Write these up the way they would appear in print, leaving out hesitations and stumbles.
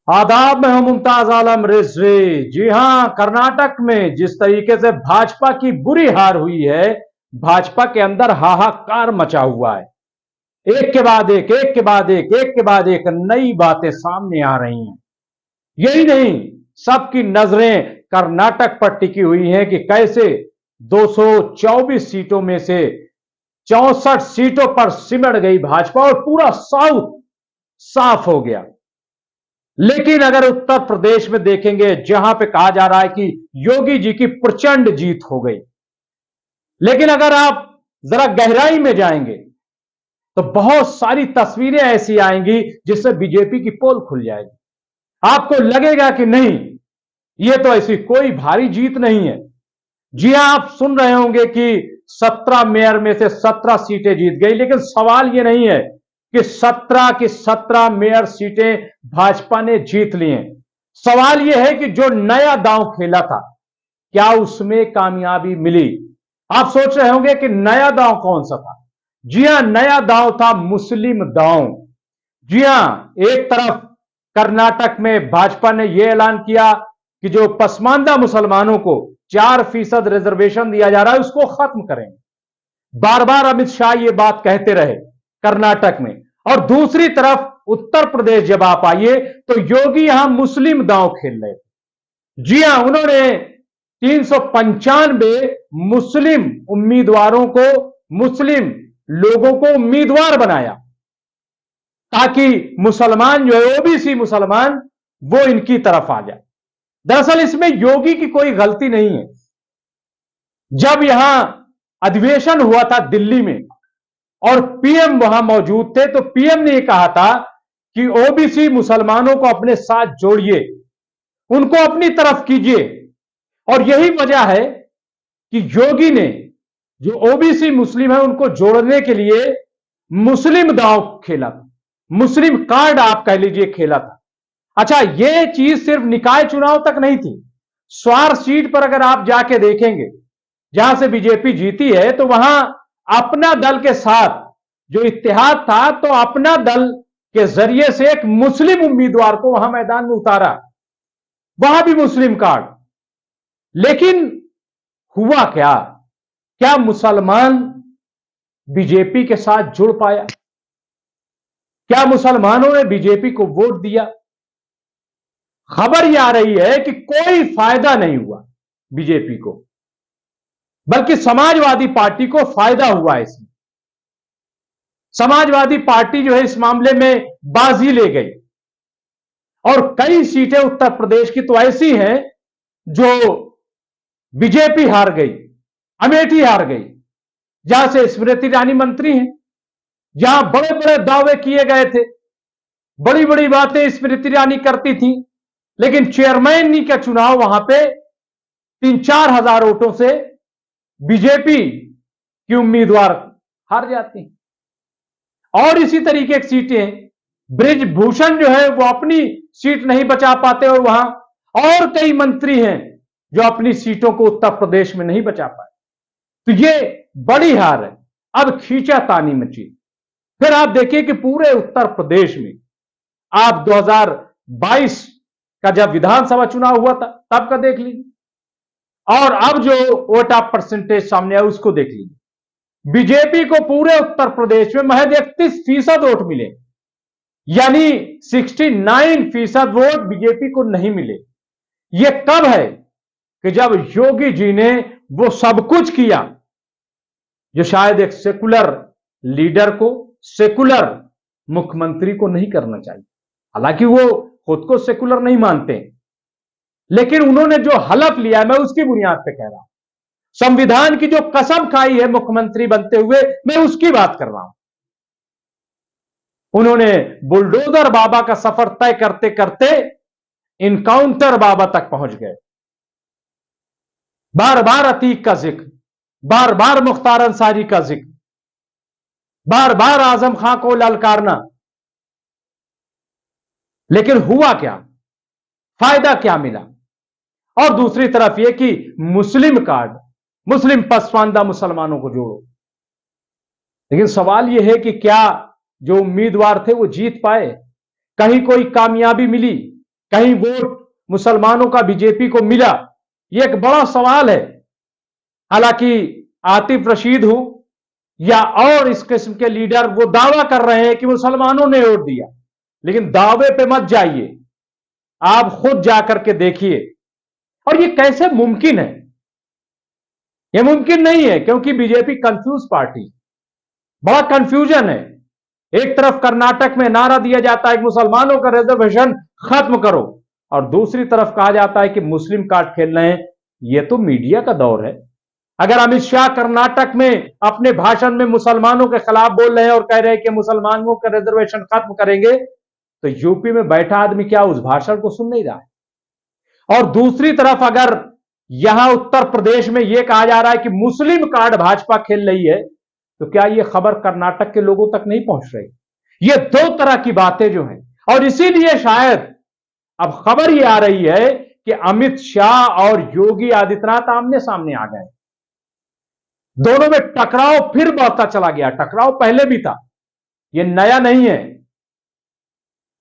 आदाब, में हूं मुमताज आलम रिजवी। जी हां, कर्नाटक में जिस तरीके से भाजपा की बुरी हार हुई है, भाजपा के अंदर हाहाकार मचा हुआ है। एक के बाद एक, एक के बाद एक के बाद एक नई बातें सामने आ रही हैं। यही नहीं, सबकी नजरें कर्नाटक पर टिकी हुई हैं कि कैसे 224 सीटों में से 64 सीटों पर सिमट गई भाजपा और पूरा साउथ साफ हो गया। लेकिन अगर उत्तर प्रदेश में देखेंगे, जहां पे कहा जा रहा है कि योगी जी की प्रचंड जीत हो गई, लेकिन अगर आप जरा गहराई में जाएंगे तो बहुत सारी तस्वीरें ऐसी आएंगी जिससे बीजेपी की पोल खुल जाएगी। आपको लगेगा कि नहीं, यह तो ऐसी कोई भारी जीत नहीं है। जी हां, आप सुन रहे होंगे कि 17 मेयर में से 17 सीटें जीत गई, लेकिन सवाल यह नहीं है कि 17 की 17 मेयर सीटें भाजपा ने जीत ली हैं। सवाल यह है कि जो नया दांव खेला था, क्या उसमें कामयाबी मिली? आप सोच रहे होंगे कि नया दांव कौन सा था। जी हां, नया दांव था मुस्लिम दांव। जी हां, एक तरफ कर्नाटक में भाजपा ने यह ऐलान किया कि जो पसमानदा मुसलमानों को 4% रिजर्वेशन दिया जा रहा है उसको खत्म करेंगे। बार बार अमित शाह ये बात कहते रहे कर्नाटक में। और दूसरी तरफ उत्तर प्रदेश जब आप आइए तो योगी यहां मुस्लिम दांव खेल रहे थे। जी हां, उन्होंने 395 मुस्लिम उम्मीदवारों को, मुस्लिम लोगों को उम्मीदवार बनाया ताकि मुसलमान जो है, ओबीसी मुसलमान, वो इनकी तरफ आ जाए। दरअसल इसमें योगी की कोई गलती नहीं है। जब यहां अधिवेशन हुआ था दिल्ली में और पीएम वहां मौजूद थे, तो पीएम ने यह कहा था कि ओबीसी मुसलमानों को अपने साथ जोड़िए, उनको अपनी तरफ कीजिए। और यही वजह है कि योगी ने जो ओबीसी मुस्लिम है उनको जोड़ने के लिए मुस्लिम दांव खेला था, मुस्लिम कार्ड आप कह लीजिए खेला था। अच्छा, यह चीज सिर्फ निकाय चुनाव तक नहीं थी। स्वार सीट पर अगर आप जाके देखेंगे, जहां से बीजेपी जीती है, तो वहां अपना दल के साथ जो इत्तेहाद था, तो अपना दल के जरिए से एक मुस्लिम उम्मीदवार को वहां मैदान में उतारा, वहां भी मुस्लिम कार्ड। लेकिन हुआ क्या? क्या मुसलमान बीजेपी के साथ जुड़ पाया? क्या मुसलमानों ने बीजेपी को वोट दिया? खबर यह आ रही है कि कोई फायदा नहीं हुआ बीजेपी को, बल्कि समाजवादी पार्टी को फायदा हुआ। इसमें समाजवादी पार्टी जो है इस मामले में बाजी ले गई और कई सीटें उत्तर प्रदेश की तो ऐसी हैं जो बीजेपी हार गई। अमेठी हार गई, जहां से स्मृति ईरानी मंत्री हैं, जहां बड़े बड़े दावे किए गए थे, बड़ी बड़ी बातें स्मृति ईरानी करती थी, लेकिन चेयरमैन का चुनाव वहां पे 3-4 हजार वोटों से बीजेपी की उम्मीदवार हार जाती। और इसी तरीके की सीटें ब्रिजभूषण जो है वो अपनी सीट नहीं बचा पाते, और वहां और कई मंत्री हैं जो अपनी सीटों को उत्तर प्रदेश में नहीं बचा पाए। तो ये बड़ी हार है। अब खींचातानी मची। फिर आप देखिए कि पूरे उत्तर प्रदेश में आप 2022 का जब विधानसभा चुनाव हुआ था तब का देख लीजिए, और अब जो वोट ऑफ परसेंटेज सामने आया उसको देख लीजिए। बीजेपी को पूरे उत्तर प्रदेश में महज 31% वोट मिले, यानी 69% वोट बीजेपी को नहीं मिले। यह कब है? कि जब योगी जी ने वो सब कुछ किया जो शायद एक सेकुलर लीडर को, सेकुलर मुख्यमंत्री को नहीं करना चाहिए। हालांकि वो खुद को सेकुलर नहीं मानते, लेकिन उन्होंने जो हलफ लिया है, मैं उसकी बुनियाद पे कह रहा हूं। संविधान की जो कसम खाई है मुख्यमंत्री बनते हुए, मैं उसकी बात कर रहा हूं। उन्होंने बुलडोजर बाबा का सफर तय करते करते इनकाउंटर बाबा तक पहुंच गए। बार बार अतीक का जिक्र, बार बार मुख्तार अंसारी का जिक्र, बार बार आजम खां को ललकारना, लेकिन हुआ क्या? फायदा क्या मिला? और दूसरी तरफ यह कि मुस्लिम कार्ड, मुस्लिम पसमानदा मुसलमानों को जोड़ो। लेकिन सवाल यह है कि क्या जो उम्मीदवार थे वो जीत पाए? कहीं कोई कामयाबी मिली? कहीं वोट मुसलमानों का बीजेपी को मिला, यह एक बड़ा सवाल है। हालांकि आतिफ रशीद हो या और इस किस्म के लीडर वो दावा कर रहे हैं कि मुसलमानों ने वोट दिया, लेकिन दावे पे मत जाइए, आप खुद जाकर के देखिए। और ये कैसे मुमकिन है? यह मुमकिन नहीं है, क्योंकि बीजेपी कंफ्यूज पार्टी, बड़ा कंफ्यूजन है। एक तरफ कर्नाटक में नारा दिया जाता है कि मुसलमानों का रिजर्वेशन खत्म करो, और दूसरी तरफ कहा जाता है कि मुस्लिम कार्ड खेल रहे हैं। यह तो मीडिया का दौर है। अगर अमित शाह कर्नाटक में अपने भाषण में मुसलमानों के खिलाफ बोल रहे हैं और कह रहे हैं कि मुसलमानों का रिजर्वेशन खत्म करेंगे, तो यूपी में बैठा आदमी क्या उस भाषण को सुन नहीं रहा है? और दूसरी तरफ अगर यहां उत्तर प्रदेश में यह कहा जा रहा है कि मुस्लिम कार्ड भाजपा खेल रही है, तो क्या यह खबर कर्नाटक के लोगों तक नहीं पहुंच रही? ये दो तरह की बातें जो हैं, और इसीलिए शायद अब खबर यह आ रही है कि अमित शाह और योगी आदित्यनाथ आमने सामने आ गए। दोनों में टकराव फिर बढ़ता चला गया। टकराव पहले भी था, यह नया नहीं है।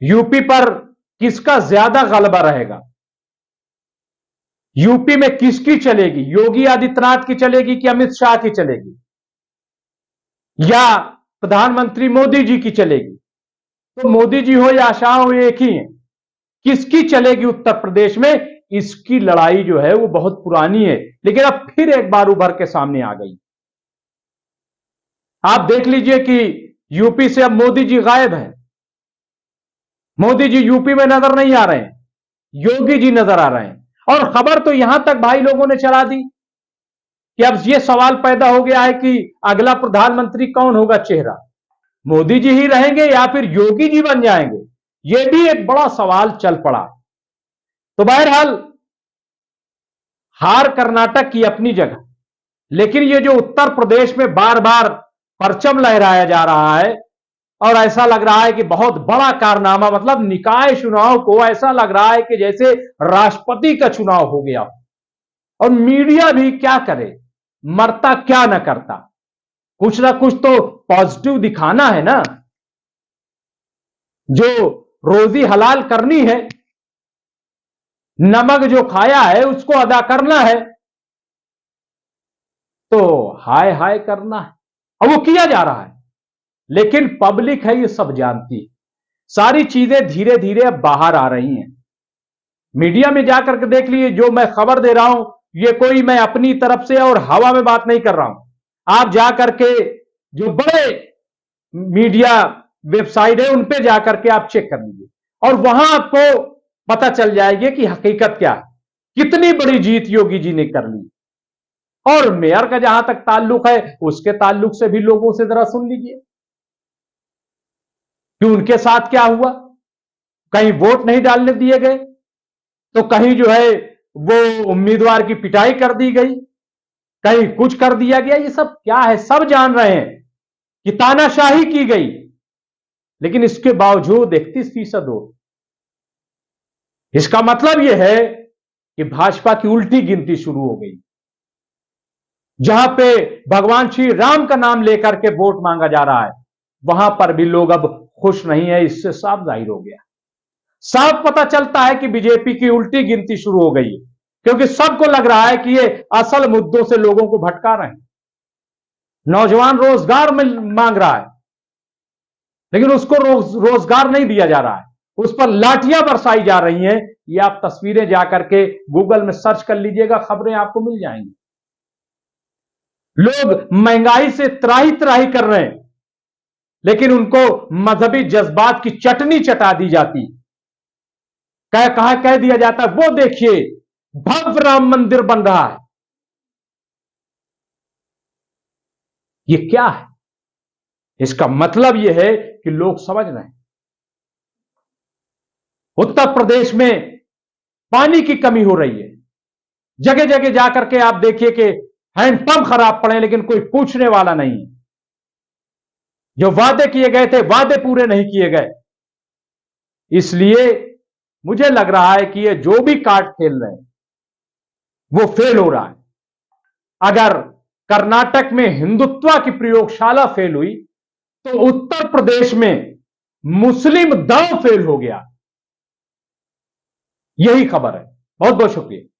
यूपी पर किसका ज्यादा गलबा रहेगा? यूपी में किसकी चलेगी? योगी आदित्यनाथ की चलेगी कि अमित शाह की चलेगी, या प्रधानमंत्री मोदी जी की चलेगी? तो मोदी जी हो या शाह हो, एक ही है। किसकी चलेगी उत्तर प्रदेश में, इसकी लड़ाई जो है वो बहुत पुरानी है, लेकिन अब फिर एक बार उभर के सामने आ गई। आप देख लीजिए कि यूपी से अब मोदी जी गायब हैं। मोदी जी यूपी में नजर नहीं आ रहे हैं, योगी जी नजर आ रहे हैं। और खबर तो यहां तक भाई लोगों ने चला दी कि अब यह सवाल पैदा हो गया है कि अगला प्रधानमंत्री कौन होगा चेहरा, मोदी जी ही रहेंगे या फिर योगी जी बन जाएंगे? यह भी एक बड़ा सवाल चल पड़ा। तो बहरहाल हार कर्नाटक की अपनी जगह, लेकिन यह जो उत्तर प्रदेश में बार बार परचम लहराया जा रहा है और ऐसा लग रहा है कि बहुत बड़ा कारनामा, मतलब निकाय चुनाव को ऐसा लग रहा है कि जैसे राष्ट्रपति का चुनाव हो गया। और मीडिया भी क्या करे, मरता क्या न करता, कुछ ना कुछ तो पॉजिटिव दिखाना है ना। जो रोजी हलाल करनी है, नमक जो खाया है उसको अदा करना है, तो हाय हाय करना है, और वो किया जा रहा है। लेकिन पब्लिक है, ये सब जानती है। सारी चीजें धीरे धीरे अब बाहर आ रही हैं। मीडिया में जाकर के देख लीजिए, जो मैं खबर दे रहा हूं, ये कोई मैं अपनी तरफ से और हवा में बात नहीं कर रहा हूं। आप जाकर के जो बड़े मीडिया वेबसाइट है उन पे जाकर के आप चेक कर लीजिए, और वहां आपको पता चल जाएगी कि हकीकत क्या है, कितनी बड़ी जीत योगी जी ने कर ली। और मेयर का जहां तक ताल्लुक है, उसके ताल्लुक से भी लोगों से जरा सुन लीजिए कि उनके साथ क्या हुआ। कहीं वोट नहीं डालने दिए गए, तो कहीं जो है वो उम्मीदवार की पिटाई कर दी गई, कहीं कुछ कर दिया गया। ये सब क्या है, सब जान रहे हैं कि तानाशाही की गई, लेकिन इसके बावजूद 31% वोट। इसका मतलब यह है कि भाजपा की उल्टी गिनती शुरू हो गई। जहां पे भगवान श्री राम का नाम लेकर के वोट मांगा जा रहा है, वहां पर भी लोग अब खुश नहीं है। इससे साफ जाहिर हो गया, साफ पता चलता है कि बीजेपी की उल्टी गिनती शुरू हो गई है, क्योंकि सबको लग रहा है कि ये असल मुद्दों से लोगों को भटका रहे हैं। नौजवान रोजगार में मांग रहा है, लेकिन उसको रोजगार नहीं दिया जा रहा है, उस पर लाठियां बरसाई जा रही हैं। ये आप तस्वीरें जाकर के गूगल में सर्च कर लीजिएगा, खबरें आपको मिल जाएंगी। लोग महंगाई से त्राही त्राही कर रहे हैं, लेकिन उनको मजहबी जज्बात की चटनी चटा दी जाती, कह दिया जाता है वो देखिए भव्य राम मंदिर बन रहा है। ये क्या है? इसका मतलब यह है कि लोग समझ रहे हैं उत्तर प्रदेश में पानी की कमी हो रही है। जगह जगह जाकर के आप देखिए कि हैंडपंप खराब पड़े, लेकिन कोई पूछने वाला नहीं। जो वादे किए गए थे, वादे पूरे नहीं किए गए। इसलिए मुझे लग रहा है कि ये जो भी कार्ड खेल रहे हैं वो फेल हो रहा है। अगर कर्नाटक में हिंदुत्व की प्रयोगशाला फेल हुई, तो उत्तर प्रदेश में मुस्लिम दांव फेल हो गया। यही खबर है। बहुत बहुत शुक्रिया।